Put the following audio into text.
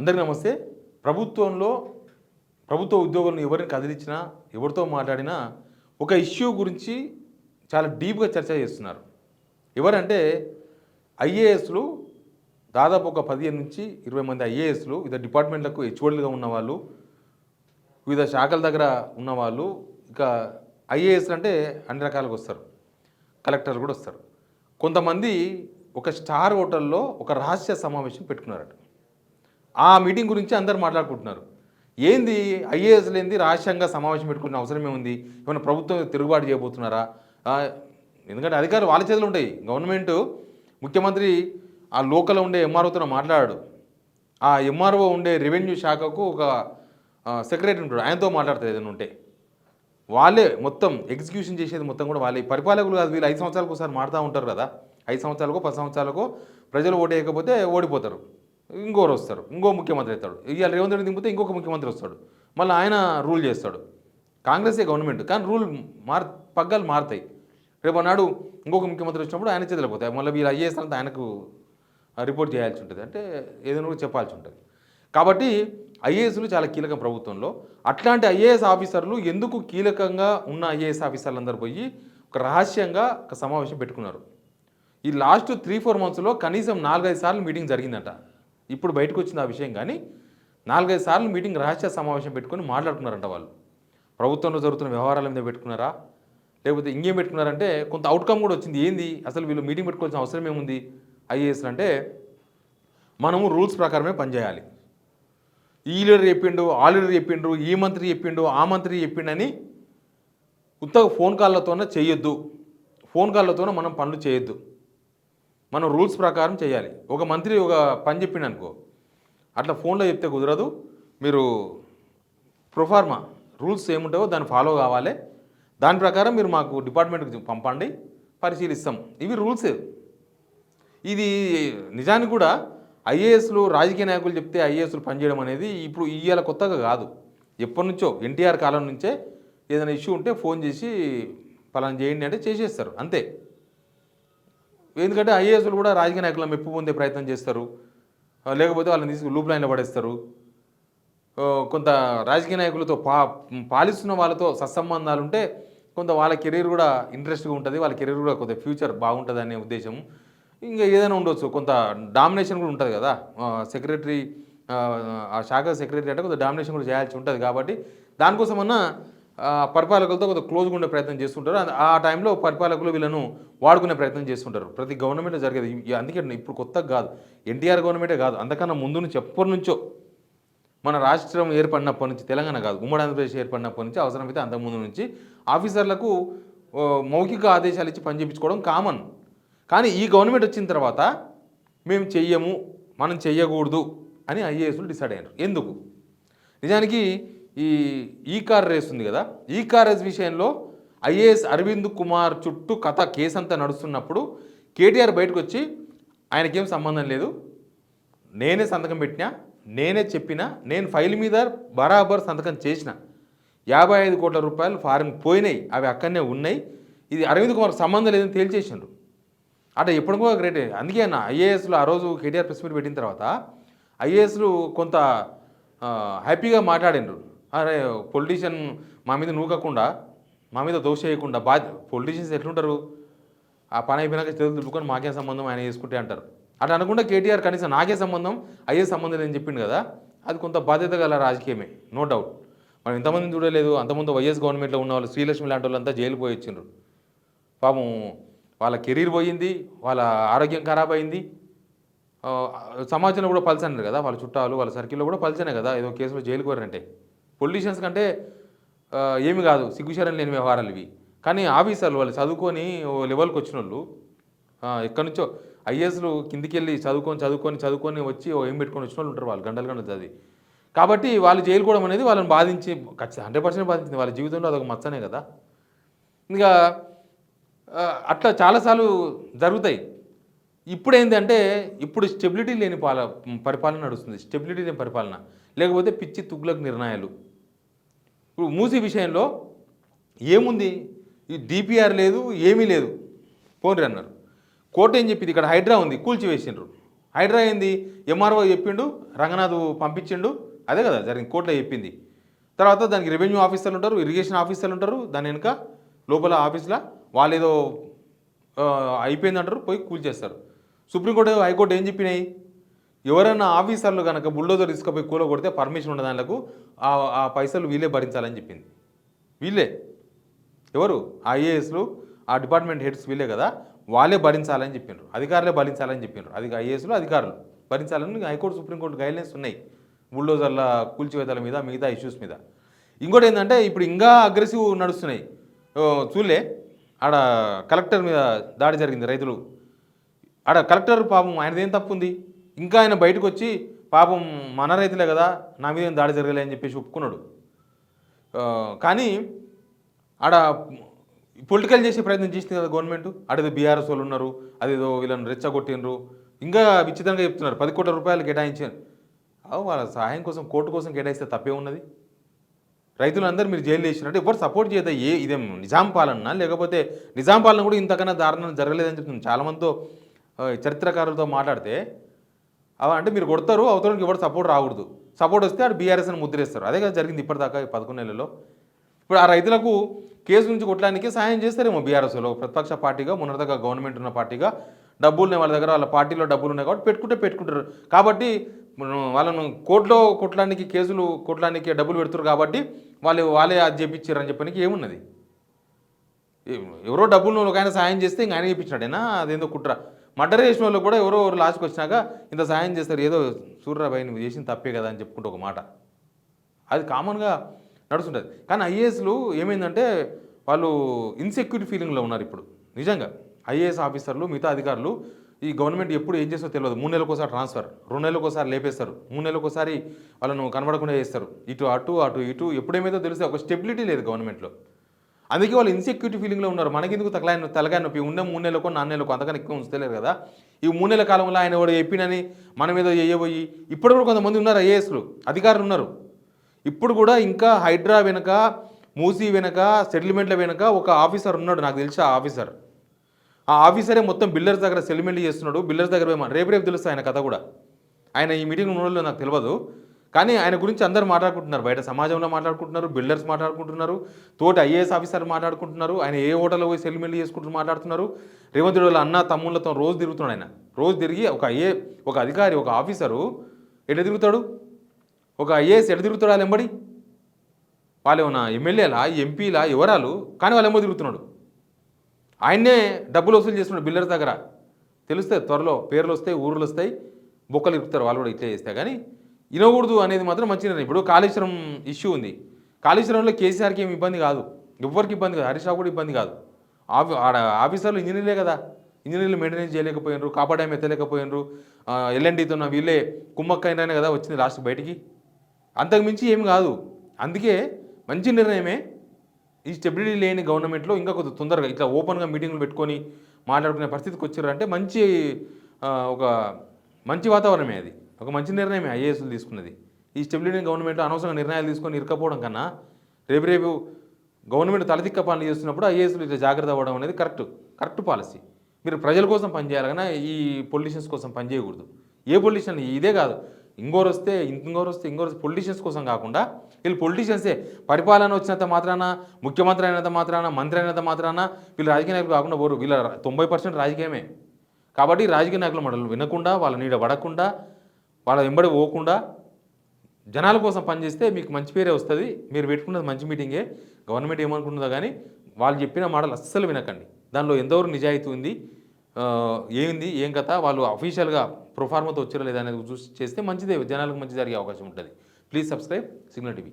అందరికీ నమస్తే. ప్రభుత్వంలో ప్రభుత్వ ఉద్యోగులను ఎవరిని కదిలించినా, ఎవరితో మాట్లాడినా ఒక ఇష్యూ గురించి చాలా డీప్‌గా చర్చ చేస్తున్నారు. ఎవరంటే ఐఏఎస్‌లు దాదాపు ఒక 15-20 మంది ఐఏఎస్‌లు వివిధ డిపార్ట్మెంట్‌లకు హెచ్ఓడీలుగా ఉన్నవాళ్ళు, వివిధ శాఖల దగ్గర ఉన్నవాళ్ళు, ఇక ఐఏఎస్‌లు అంటే అన్ని రకాలుగా వస్తారు. కలెక్టర్లు కూడా వస్తారు. కొంతమంది ఒక స్టార్ హోటల్లో ఒక రహస్య సమావేశం పెట్టుకున్నారట. ఆ మీటింగ్ గురించి అందరూ మాట్లాడుకుంటున్నారు. ఏంది ఐఏఎస్‌లు ఏంది రహస్యంగా సమావేశం పెట్టుకునే అవసరం ఏముంది? ఏమైనా ప్రభుత్వం తిరుగుబాటు చేయబోతున్నారా? ఎందుకంటే అధికారులు వాళ్ళ చేతిలో ఉంటాయి. గవర్నమెంటు ముఖ్యమంత్రి ఆ లోకల్‌లో ఉండే ఎంఆర్ఓతో మాట్లాడాడు. ఆ ఎంఆర్ఓ ఉండే రెవెన్యూ శాఖకు ఒక సెక్రటరీ ఉంటాడు. ఆయనతో మాట్లాడతారు ఏదైనా ఉంటే. వాళ్ళే మొత్తం ఎగ్జిక్యూషన్ చేసేది మొత్తం కూడా వాళ్ళే. పరిపాలకులు కాదు వీళ్ళు 5 సంవత్సరాలకు ఒకసారి మారుతూ ఉంటారు కదా! 5 సంవత్సరాలకో 10 సంవత్సరాలకో ప్రజలు ఓటేయకపోతే ఓడిపోతారు. ఇంకోరు వస్తారు. ఇంకో ముఖ్యమంత్రి అవుతాడు. ఇవాళ రేవంత్ రెడ్డి దింపితే ఇంకొక ముఖ్యమంత్రి వస్తాడు. మళ్ళీ ఆయన రూల్ చేస్తాడు. కాంగ్రెసే గవర్నమెంట్. కానీ రూల్ పగ్గాలు మారుతాయి. రేపు అన్నాడు ఇంకొక ముఖ్యమంత్రి వచ్చినప్పుడు ఆయన చేతులకు పోతాయి. మళ్ళీ వీళ్ళు ఐఏఎస్ అంతా ఆయనకు రిపోర్ట్ చేయాల్సి ఉంటుంది. అంటే ఏదైనా కూడా చెప్పాల్సి ఉంటుంది. కాబట్టి ఐఏఎస్లు చాలా కీలకం ప్రభుత్వంలో. అట్లాంటి ఐఏఎస్ ఆఫీసర్లు ఎందుకు కీలకంగా ఉన్న ఐఏఎస్ ఆఫీసర్లందరూ పోయి ఒక రహస్యంగా ఒక సమావేశం పెట్టుకున్నారు. ఈ లాస్ట్ 3-4 మంత్స్లో కనీసం 4-5 సార్లు మీటింగ్ జరిగిందట. ఇప్పుడు బయటకు వచ్చింది ఆ విషయం. కానీ 4-5 సార్లు మీటింగ్ రహస్య సమావేశం పెట్టుకొని మాట్లాడుకున్నారంట వాళ్ళు. ప్రభుత్వంలో జరుగుతున్న వ్యవహారాల మీద పెట్టుకున్నారా, లేకపోతే ఇంకేం పెట్టుకున్నారంటే కొంత అవుట్కమ్ కూడా వచ్చింది. ఏంది అసలు వీళ్ళు మీటింగ్ పెట్టుకోవాల్సిన అవసరం ఏముంది ఐఏఎస్లు అంటే, మనము రూల్స్ ప్రకారమే పనిచేయాలి. ఈ లీడర్ చెప్పిండు, ఆ లీడర్ చెప్పిండు, ఈ మంత్రి చెప్పిండు, ఆ మంత్రి చెప్పిండని ఉత్తగా ఫోన్ కాళ్ళతోనే చేయొద్దు. ఫోన్ కాళ్ళతోనే మనం పనులు చేయొద్దు. మనం రూల్స్ ప్రకారం చేయాలి. ఒక మంత్రి ఒక పని చెప్పిండు అనుకో, అట్లా ఫోన్లో చెప్తే కుదరదు. మీరు ప్రొఫార్మా రూల్స్ ఏముంటాయో దాన్ని ఫాలో కావాలి. దాని ప్రకారం మీరు మాకు డిపార్ట్మెంట్కి పంపండి, పరిశీలిస్తాం. ఇవి రూల్స్. ఇది నిజానికి కూడా ఐఏఎస్లు రాజకీయ నాయకులు చెప్తే ఐఏఎస్లు పనిచేయడం అనేది ఇప్పుడు ఇవాళ కొత్తగా కాదు. ఎప్పటి నుంచో ఎన్టీఆర్ కాలం నుంచే ఏదైనా ఇష్యూ ఉంటే ఫోన్ చేసి పలానా చేయండి అంటే చేసేస్తారు అంతే. ఎందుకంటే ఐఏఎస్లు కూడా రాజకీయ నాయకులను మెప్పు పొందే ప్రయత్నం చేస్తారు, లేకపోతే వాళ్ళని తీసుకు లూప్ లైన్లో పడేస్తారు. కొంత రాజకీయ నాయకులతో పాలిస్తున్న వాళ్ళతో సత్సంబంధాలు ఉంటే కొంత వాళ్ళ కెరీర్ కూడా ఇంట్రెస్ట్గా ఉంటుంది, వాళ్ళ కెరీర్ కూడా కొంత ఫ్యూచర్ బాగుంటుంది అనే ఉద్దేశం. ఇంకా ఏదైనా ఉండొచ్చు, కొంత డామినేషన్ కూడా ఉంటుంది కదా. సెక్రటరీ ఆ శాఖ సెక్రటరీ అంటే కొంత డామినేషన్ కూడా చేయాల్సి ఉంటుంది. కాబట్టి దానికోసమన్నా పరిపాలకులతో కొంత క్లోజ్గా ఉండే ప్రయత్నం చేస్తుంటారు. ఆ టైంలో పరిపాలకులు వీళ్ళను వాడుకునే ప్రయత్నం చేస్తుంటారు. ప్రతి గవర్నమెంట్లో జరిగేది. అందుకే ఇప్పుడు కొత్తగా కాదు, ఎన్టీఆర్ గవర్నమెంటే కాదు, అంతకన్నా ముందు నుంచి ఎప్పటి నుంచో మన రాష్ట్రం ఏర్పడినప్పటి నుంచి, తెలంగాణ కాదు ఉమ్మడి ఆంధ్రప్రదేశ్ ఏర్పడినప్పటి నుంచి అవసరమైతే అంతకుముందు నుంచి ఆఫీసర్లకు మౌఖిక ఆదేశాలు ఇచ్చి పని చేయించుకోవడం కామన్. కానీ ఈ గవర్నమెంట్ వచ్చిన తర్వాత మేము చెయ్యము, మనం చెయ్యకూడదు అని ఐఏఎస్లు డిసైడ్ అయ్యారు. ఎందుకు? నిజానికి ఈ కార్ రేస్ ఉంది కదా, ఈ కార్ రేస్ విషయంలో ఐఏఎస్ అరవింద్ కుమార్ చుట్టూ కథ కేసు అంతా నడుస్తున్నప్పుడు కేటీఆర్ బయటకు వచ్చి ఆయనకేం సంబంధం లేదు, నేనే సంతకం పెట్టినా, నేనే చెప్పినా, నేను ఫైల్ మీద బరాబర్ సంతకం చేసిన, 55 కోట్ల రూపాయలు ఫారెన్ పోయినాయి, అవి అక్కడనే ఉన్నాయి, ఇది అరవింద్ కుమార్ సంబంధం లేదని తేల్చేసిండ్రు. అట్లా ఎప్పుడు కూడా గ్రేట్. అందుకే అన్న ఐఏఎస్లు ఆ రోజు కేటీఆర్ ప్రెస్ మీట్ పెట్టిన తర్వాత ఐఏఎస్లు కొంత హ్యాపీగా మాట్లాడినరు. అరే పొలిటీషియన్ మా మీద నూకకుండా, మా మీద దోష చేయకుండా, పొలిటీషియన్స్ ఎట్లుంటారు, ఆ పని అయిపోయినాక చేతులు దులుపుకొని మాకేం సంబంధం ఆయన చేసుకుంటే అంటారు. అట్లా అనకుండా కేటీఆర్ కనీసం నాకే సంబంధం ఐఏఎస్ సంబంధం లేదని చెప్పిండు కదా, అది కొంత బాధ్యత గల రాజకీయమే, నో డౌట్. మనం ఇంతమందిని చూడలేదు. అంతకుముందు వైఎస్ గవర్నమెంట్లో ఉన్న వాళ్ళు శ్రీలక్ష్మి లాంటి వాళ్ళంతా జైలు పోయి వచ్చిండ్రు. పాపం వాళ్ళ కెరీర్ పోయింది, వాళ్ళ ఆరోగ్యం ఖరాబ్ అయింది. సమాజంలో కూడా పల్చన్నారు కదా, వాళ్ళ చుట్టాలు వాళ్ళ సర్కిల్లో కూడా పల్చనే కదా ఏదో కేసులో జైలు కోరంటే. పొలిటీషియన్స్ కంటే ఏమి కాదు, సిగ్గుశరం లేని వ్యవహారాలు ఇవి. కానీ ఆఫీసర్లు వాళ్ళు చదువుకొని ఓ లెవెల్కి వచ్చిన వాళ్ళు, ఎక్కడి నుంచో ఐఏఎస్లు కిందికి వెళ్ళి చదువుకొని వచ్చి ఏం పెట్టుకొని వచ్చిన వాళ్ళు ఉంటారు. వాళ్ళు గంటలు చదివి. కాబట్టి వాళ్ళు జైలు కూడా అనేది వాళ్ళని బాధించి 100% బాధించింది. వాళ్ళ జీవితంలో అదొక మచ్చనే కదా. ఇంకా అట్లా చాలాసార్లు జరుగుతాయి. ఇప్పుడు ఏంటంటే ఇప్పుడు స్టెబిలిటీ లేని పరిపాలన నడుస్తుంది. స్టెబిలిటీ లేని పరిపాలన, లేకపోతే పిచ్చి తుగ్లక్ నిర్ణయాలు. ఇప్పుడు మూసీ విషయంలో ఏముంది, ఈ డిపిఆర్ లేదు, ఏమీ లేదు, పోన్రి అన్నారు. కోర్టు ఏం చెప్పింది, ఇక్కడ హైడ్రా ఉంది కూల్చివేసిండ్రు. హైడ్రా ఏంది, ఎంఆర్ఓ చెప్పిండు, రంగనాథ్ పంపించిండు, అదే కదా జరిగింది, కోర్టులో చెప్పింది. తర్వాత దానికి రెవెన్యూ ఆఫీసర్లు ఉంటారు, ఇరిగేషన్ ఆఫీసర్లు ఉంటారు, దాని వెనుక లోపల ఆఫీస్లో వాళ్ళు ఏదో అయిపోయింది అంటారు, పోయి కూల్చేస్తారు. సుప్రీంకోర్టు హైకోర్టు ఏం చెప్పినాయి, ఎవరైనా ఆఫీసర్లు కనుక బుల్డోజర్ తీసుకుపోయి కూల కొడితే పర్మిషన్ ఉన్న దానిలకు ఆ పైసలు వీళ్ళే భరించాలని చెప్పింది. వీళ్ళే ఎవరు ఐఏఎస్లు, ఆ డిపార్ట్మెంట్ హెడ్స్ వీళ్ళే కదా, వాళ్ళే భరించాలని చెప్పినారు, అధికారులే భరించాలని చెప్పినారు. అది ఐఏఎస్లు అధికారులు భరించాలని హైకోర్టు సుప్రీంకోర్టు గైడ్లైన్స్ ఉన్నాయి బుల్డోజర్ల కూల్చివేతల మీద, మిగతా ఇష్యూస్ మీద. ఇంకోటి ఏంటంటే ఇప్పుడు ఇంకా అగ్రెసివ్ నడుస్తున్నాయి. చూలే ఆడ కలెక్టర్ మీద దాడి జరిగింది, రైతులు ఆడ కలెక్టర్ పాపం ఆయనదేం తప్పు ఉంది, ఇంకా ఆయన బయటకు వచ్చి పాపం మన రైతులే కదా, నా మీద ఏం దాడి జరగలే అని చెప్పేసి ఒప్పుకున్నాడు. కానీ ఆడ పొలిటికల్ చేసే ప్రయత్నం చేసింది కదా గవర్నమెంట్. అదేదో బీఆర్ఎస్ వాళ్ళు ఉన్నారు, అదేదో వీళ్ళని రెచ్చగొట్టినరు, ఇంకా విచిత్రంగా చెప్తున్నారు 10 కోట్ల రూపాయలు కేటాయించారు. వాళ్ళ సహాయం కోసం కోర్టు కోసం కేటాయిస్తే తప్పే ఉన్నది. రైతులందరూ మీరు జైలు వేసినట్టు ఎవరు సపోర్ట్ చేయదా, ఇదేం నిజాం పాలన, లేకపోతే నిజాం పాలన కూడా ఇంతకన్నా దారుణం జరగలేదని చెప్తుంది. చాలామందితో చరిత్రకారులతో మాట్లాడితే అంటే మీరు కొడతారు, అవతలకి ఎవరు సపోర్ట్ రాకూడదు, సపోర్ట్ వస్తే ఆడు బీఆర్ఎస్ అని ముద్రేస్తారు. అదే కదా జరిగింది ఇప్పటిదాకా 11 నెలల్లో. ఇప్పుడు ఆ రైతులకు కేసు నుంచి కొట్టడానికి సహాయం చేస్తారేమో బీఆర్ఎస్లో, ప్రతిపక్ష పార్టీగా మొన్నటిదాకా గవర్నమెంట్ ఉన్న పార్టీగా డబ్బులు ఉన్నాయి వాళ్ళ దగ్గర, వాళ్ళ పార్టీలో డబ్బులు ఉన్నాయి కాబట్టి పెట్టుకుంటారు. కాబట్టి వాళ్ళను కోర్టులో కొట్టడానికి, కేసులు కొట్టడానికి డబ్బులు పెడుతున్నారు కాబట్టి వాళ్ళే అది చేపించారు అని చెప్పడానికి ఏమున్నది. ఎవరో డబ్బులు ఒక ఆయన సాయం చేస్తే ఇంక ఆయన చేయించినాడేనా, అదేందో కుట్ర. మర్డర్ చేసిన వాళ్ళు కూడా ఎవరో లాస్ట్కి వచ్చినాక ఇంత సాయం చేస్తారు, ఏదో సూర్యరాబాయి నువ్వు చేసిన తప్పే కదా అని చెప్పుకుంటూ ఒక మాట, అది కామన్గా నడుస్తుంటుంది. కానీ ఐఏఎస్లు ఏమైందంటే వాళ్ళు ఇన్సెక్యూరిటీ ఫీలింగ్లో ఉన్నారు ఇప్పుడు. నిజంగా ఐఏఎస్ ఆఫీసర్లు, మిగతా అధికారులు ఈ గవర్నమెంట్ ఎప్పుడు ఏం చేస్తారో తెలియదు. 3 నెలలకు ఒకసారి ట్రాన్స్ఫర్, 2 నెలలకు ఒకసారి లేపేస్తారు, 3 నెలలకు ఒకసారి వాళ్ళను కనబడకుండా చేస్తారు, ఇటు ఇటు ఎప్పుడేమైతే తెలిస్తే ఒక స్టెబిలిటీ లేదు గవర్నమెంట్లో. అందుకే వాళ్ళు ఇన్సెక్యూరిటీ ఫీలింగ్లో ఉన్నారు. మనకెందుకు తలకాయ నొప్పి, ఉన్న 3 నెలలకు 4 నెలలకు అంతకన్నా ఎక్కువ ఉంచలేరు కదా. ఈ 3 నెలల కాలంలో ఆయన ఎవడు చెప్పినని మన మీద చేయబోయి ఇప్పుడు కూడా కొంతమంది ఉన్నారు, ఐఏఎస్లు అధికారులు ఉన్నారు. ఇప్పుడు కూడా ఇంకా హైడ్రా వెనక, మూసీ వెనక, సెటిల్మెంట్ల వెనక ఒక ఆఫీసర్ ఉన్నాడు, నాకు తెలిసి ఆ ఆఫీసరే మొత్తం బిల్డర్స్ దగ్గర సెటిల్మెంట్ చేస్తున్నాడు. బిల్డర్స్ దగ్గర రేపు తెలుస్తుంది ఆయన కథ కూడా. ఆయన ఈ మీటింగ్ ఉన్న నాకు తెలియదు, కానీ ఆయన గురించి అందరూ మాట్లాడుకుంటున్నారు, బయట సమాజంలో మాట్లాడుకుంటున్నారు, బిల్డర్స్ మాట్లాడుకుంటున్నారు, తోటి ఐఏఎస్ ఆఫీసర్ మాట్లాడుకుంటున్నారు, ఆయన ఏ హోటల్లో పోయి సెటిల్మెంట్ చేసుకుంటూ మాట్లాడుతున్నారు. రేవంత్ రెడ్డి వాళ్ళ అన్న తమ్ముళ్ళతో రోజు తిరుగుతున్నాడు ఆయన. రోజు తిరిగి ఒక అధికారి, ఒక ఆఫీసరు ఎటు తిరుగుతాడు, ఒక ఐఏఎస్ ఎటు తిరుగుతాడు వాళ్ళు ఎంబడి, వాళ్ళు ఏమన్నా ఎమ్మెల్యేలా, ఎంపీలా, ఎవరాలు, కానీ వాళ్ళు ఎంబడి తిరుగుతున్నాడు. ఆయన్నే డబ్బులు వసూలు చేస్తున్నాడు బిల్డర్స్ దగ్గర. తెలుస్తుంది త్వరలో, పేర్లు వస్తాయి, ఊర్లు వస్తాయి, బొక్కలు ఇరుకుతారు వాళ్ళు కూడా ఇట్లే చేస్తే. కానీ వినకూడదు అనేది మాత్రం మంచిగా. ఇప్పుడు కాళేశ్వరం ఇష్యూ ఉంది, కాళేశ్వరంలో కేసీఆర్కి ఏమి ఇబ్బంది కాదు, ఎవరికి ఇబ్బంది కాదు, హరీష్ రావు కూడా ఇబ్బంది కాదు. ఆఫీసర్లు ఇంజనీర్లే కదా, ఇంజనీర్లు మెయింటెనెన్స్ చేయలేకపోయినారు, కాపా డ్యామ్ ఎత్తలేకపోయినారు, ఎల్ఎన్టీతో వీళ్ళే కుమ్మక్కైనా కదా వచ్చింది లాస్ట్ బయటికి. అంతకు మించి ఏమి కాదు. అందుకే మంచి నిర్ణయమే. ఈ స్టెబిలిటీ లేని గవర్నమెంట్లో ఇంకా కొద్దిగా తొందరగా ఇట్లా ఓపెన్గా మీటింగ్లు పెట్టుకొని మాట్లాడుకునే పరిస్థితికి వచ్చారంటే ఒక మంచి వాతావరణమే. అది ఒక మంచి నిర్ణయమే ఐఏఎస్లు తీసుకున్నది. ఈ స్టెబిలిటీ గవర్నమెంట్లో అనవసరంగా నిర్ణయాలు తీసుకొని ఇరకపోవడం కన్నా రేపు గవర్నమెంట్ తలదిక్క పనులు చేస్తున్నప్పుడు ఐఏఎస్లు ఇట్లా జాగ్రత్త అవ్వడం అనేది కరెక్ట్ పాలసీ. మీరు ప్రజల కోసం పనిచేయాలి కానీ ఈ పొలిటీషియన్స్ కోసం పనిచేయకూడదు. ఏ పొలిటీషియన్ ఇదే కాదు, ఇంకోరు వస్తే పొలిటీషియన్స్ కోసం కాకుండా వీళ్ళు పొలిటీషియన్సే. పరిపాలన వచ్చినంత మాత్రాన, ముఖ్యమంత్రి అయినంత మాత్రాన, మంత్రి అయినంత మాత్రాన వీళ్ళు రాజకీయ నాయకులు కాకుండా పోరు. వీళ్ళ 90% రాజకీయమే. కాబట్టి రాజకీయ నాయకుల మాటలు వినకుండా, వాళ్ళ నీడ పడకుండా, వాళ్ళ వెంబడి పోకుండా జనాల కోసం పనిచేస్తే మీకు మంచి పేరే వస్తుంది. మీరు పెట్టుకున్నది మంచి మీటింగే. గవర్నమెంట్ ఏమనుకుంటుందో కానీ వాళ్ళు చెప్పిన మాటలు అస్సలు వినకండి. దానిలో ఎంతవరకు నిజాయితీ ఉంది, ఏం కథ, వాళ్ళు అఫీషియల్గా ప్రొఫార్మాతో వచ్చారో లేదా అనేది చూసి చేస్తే మంచిదే, జనాలకు మంచి జరిగే అవకాశం ఉంటుంది. Please subscribe signal TV.